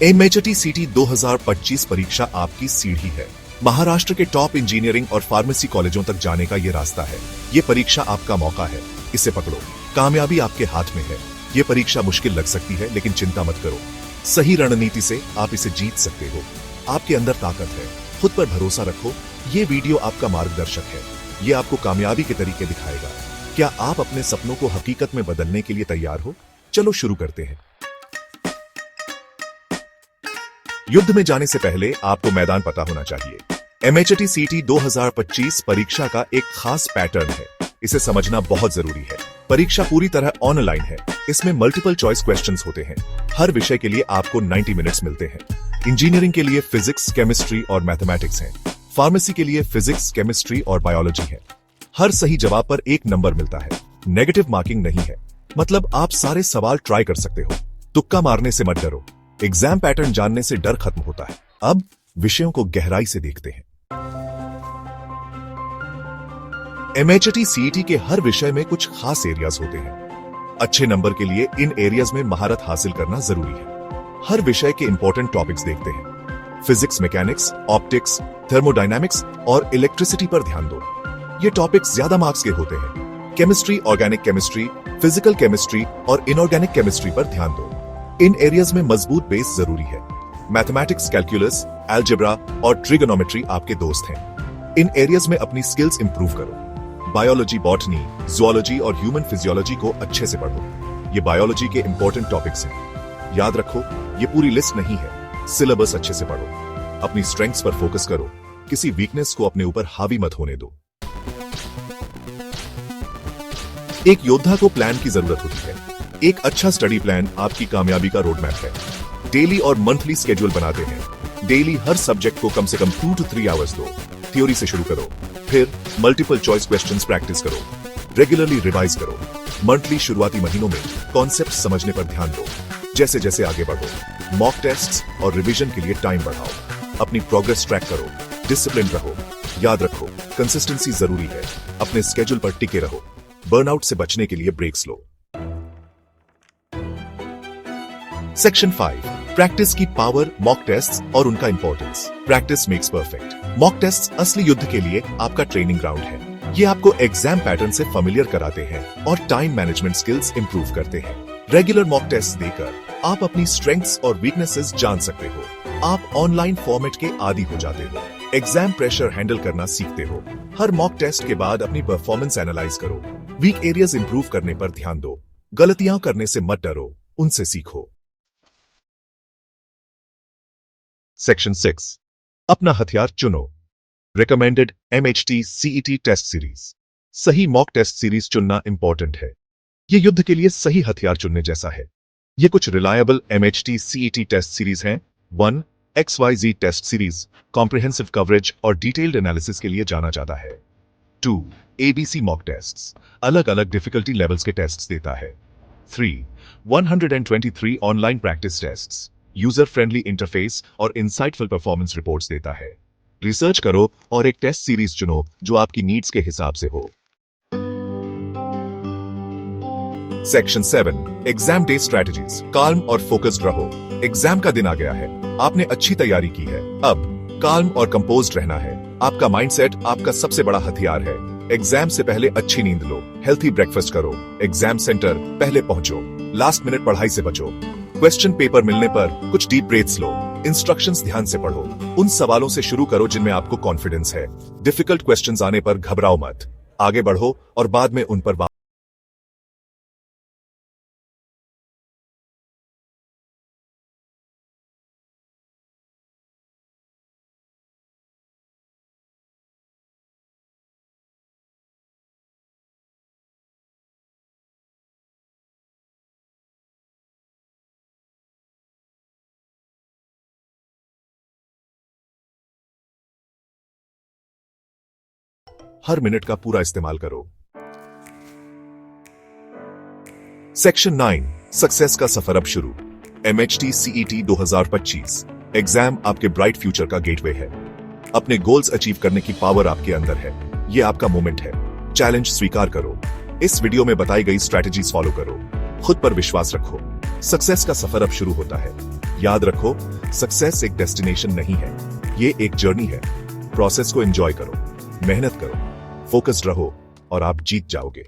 MHT सीटी 2025 परीक्षा आपकी सीढ़ी है। महाराष्ट्र के टॉप इंजीनियरिंग और फार्मेसी कॉलेजों तक जाने का ये रास्ता है। ये परीक्षा आपका मौका है, इसे पकड़ो। कामयाबी आपके हाथ में है। ये परीक्षा मुश्किल लग सकती है, लेकिन चिंता मत करो। सही रणनीति से आप इसे जीत सकते हो। आपके अंदर ताकत है, खुद पर भरोसा रखो। ये वीडियो आपका मार्गदर्शक है। ये आपको कामयाबी के तरीके दिखाएगा। क्या आप अपने सपनों को हकीकत में बदलने के लिए तैयार हो? चलो शुरू करते हैं। युद्ध में जाने से पहले आपको मैदान पता होना चाहिए। एमएचटी सीटी 2025 परीक्षा का एक खास पैटर्न है। इसे समझना बहुत जरूरी है। परीक्षा पूरी तरह ऑनलाइन है। इसमें मल्टीपल चॉइस क्वेश्चंस होते हैं। हर विषय के लिए आपको 90 मिनट्स मिलते हैं। इंजीनियरिंग के लिए फिजिक्स, केमिस्ट्री और मैथमेटिक्स है। फार्मेसी के लिए फिजिक्स, केमिस्ट्री और बायोलॉजी है। हर सही जवाब पर 1 नंबर मिलता है। नेगेटिव मार्किंग नहीं है, मतलब आप सारे सवाल ट्राई कर सकते हो। तुक्का मारने से मत डरो। एग्जाम पैटर्न जानने से डर खत्म होता है। अब विषयों को गहराई से देखते हैं। एमएचटी सीईटी के हर विषय में कुछ खास एरियाज होते हैं। अच्छे नंबर के लिए इन एरियाज में महारत हासिल करना जरूरी है। हर विषय के इंपॉर्टेंट टॉपिक्स देखते हैं। फिजिक्स, मैकेनिक्स, ऑप्टिक्स, थर्मोडायनामिक्स और इलेक्ट्रिसिटी पर ध्यान दो। ये टॉपिक्स ज्यादा मार्क्स के होते हैं। Chemistry, organic chemistry, physical chemistry और इनऑर्गेनिक केमिस्ट्री पर ध्यान दो। इन एरियाज में मजबूत बेस जरूरी है। मैथमेटिक्स, कैलकुलस, अलजेब्रा और ट्रिगोनोमेट्री आपके दोस्त हैं। इन एरियाज में अपनी स्किल्स इंप्रूव करो। बायोलॉजी, बॉटनी, जूलॉजी और ह्यूमन फिजियोलॉजी को अच्छे से पढ़ो। ये बायोलॉजी के इंपॉर्टेंट टॉपिक्स हैं। याद रखो, ये पूरी लिस्ट नहीं है। सिलेबस अच्छे से पढ़ो। अपनी स्ट्रेंथ्स पर फोकस करो। किसी वीकनेस को अपने ऊपर हावी मत होने दो। एक योद्धा को प्लान की जरूरत होती है। एक अच्छा स्टडी प्लान आपकी कामयाबी का रोड मैप है। डेली और मंथली स्केड्यूल बनाते हैं। डेली हर सब्जेक्ट को कम से कम 2 to 3 आवर्स दो। थ्योरी से शुरू करो, फिर मल्टीपल चॉइस क्वेश्चंस प्रैक्टिस करो। रेगुलरली रिवाइज करो। मंथली शुरुआती महीनों में कॉन्सेप्ट समझने पर ध्यान दो। जैसे जैसे आगे बढ़ो, मॉक टेस्ट्स और रिवीजन के लिए टाइम बढ़ाओ। अपनी प्रोग्रेस ट्रैक करो। डिसिप्लिन रहो। याद रखो, कंसिस्टेंसी जरूरी है। अपने स्केड्यूल पर टिके रहो। बर्नआउट से बचने के लिए ब्रेक्स लो। सेक्शन 5, प्रैक्टिस की पावर, मॉक टेस्ट्स और उनका importance. Practice makes perfect. Mock tests असली युद्ध के लिए आपका ट्रेनिंग ग्राउंड है। ये आपको एग्जाम पैटर्न से फेमिलियर कराते हैं और टाइम मैनेजमेंट स्किल्स इंप्रूव करते हैं। रेगुलर मॉक टेस्ट देकर आप अपनी स्ट्रेंथ्स और वीकनेसेस जान सकते हो। आप ऑनलाइन फॉर्मेट के आदी हो जाते हो। एग्जाम प्रेशर हैंडल करना सीखते हो। हर मॉक टेस्ट के बाद अपनी परफॉर्मेंस एनालाइज करो। वीक एरियाज इंप्रूव करने पर ध्यान दो। गलतियां करने से मत डरो, उनसे सीखो। सेक्शन 6, अपना हथियार चुनो। Recommended MHT CET test series. सही मॉक टेस्ट सीरीज चुनना इंपॉर्टेंट है। यह युद्ध के लिए सही हथियार चुनने जैसा है। ये कुछ reliable MHT CET test series हैं। 1. XYZ test series comprehensive coverage और डिटेल्ड एनालिसिस के लिए जाना जाता है। 2. ABC मॉक टेस्ट्स अलग अलग डिफिकल्टी लेवल्स के टेस्ट्स देता है। 3. 123 online practice tests user friendly interface और इंसाइटफुल परफॉर्मेंस रिपोर्ट्स देता है। रिसर्च करो और एक टेस्ट सीरीज चुनो जो आपकी नीड्स के हिसाब से हो। Section 7, exam day strategies. Calm और फोकस्ड रहो। एग्जाम का दिन आ गया है। आपने अच्छी तैयारी की है। अब काल्म और कंपोज्ड रहना है। आपका माइंडसेट आपका सबसे बड़ा हथियार है। एग्जाम से पहले अच्छी नींद लो। हेल्थी ब्रेकफास्ट करो। एग्जाम सेंटर पहले पहुंचो। लास्ट मिनट पढ़ाई से बचो। क्वेश्चन पेपर मिलने पर कुछ डीप ब्रेथ्स लो। इंस्ट्रक्शंस ध्यान से पढ़ो। उन सवालों से शुरू करो जिनमें आपको कॉन्फिडेंस है। डिफिकल्ट क्वेश्चंस आने पर घबराओ मत। आगे बढ़ो और बाद में उन पर हर मिनट का पूरा इस्तेमाल करो। सेक्शन 9, सक्सेस का सफर अब शुरू। एमएचटी सीईटी 2025 एग्जाम आपके ब्राइट फ्यूचर का गेटवे है। अपने गोल्स अचीव करने की पावर आपके अंदर है। यह आपका मोमेंट है। चैलेंज स्वीकार करो। इस वीडियो में बताई गई स्ट्रैटेजीज फॉलो करो। खुद पर विश्वास रखो। सक्सेस का सफर अब शुरू होता है। याद रखो, सक्सेस एक डेस्टिनेशन नहीं है, ये एक जर्नी है। प्रोसेस को एंजॉय करो, मेहनत करो, फोकस्ड रहो और आप जीत जाओगे।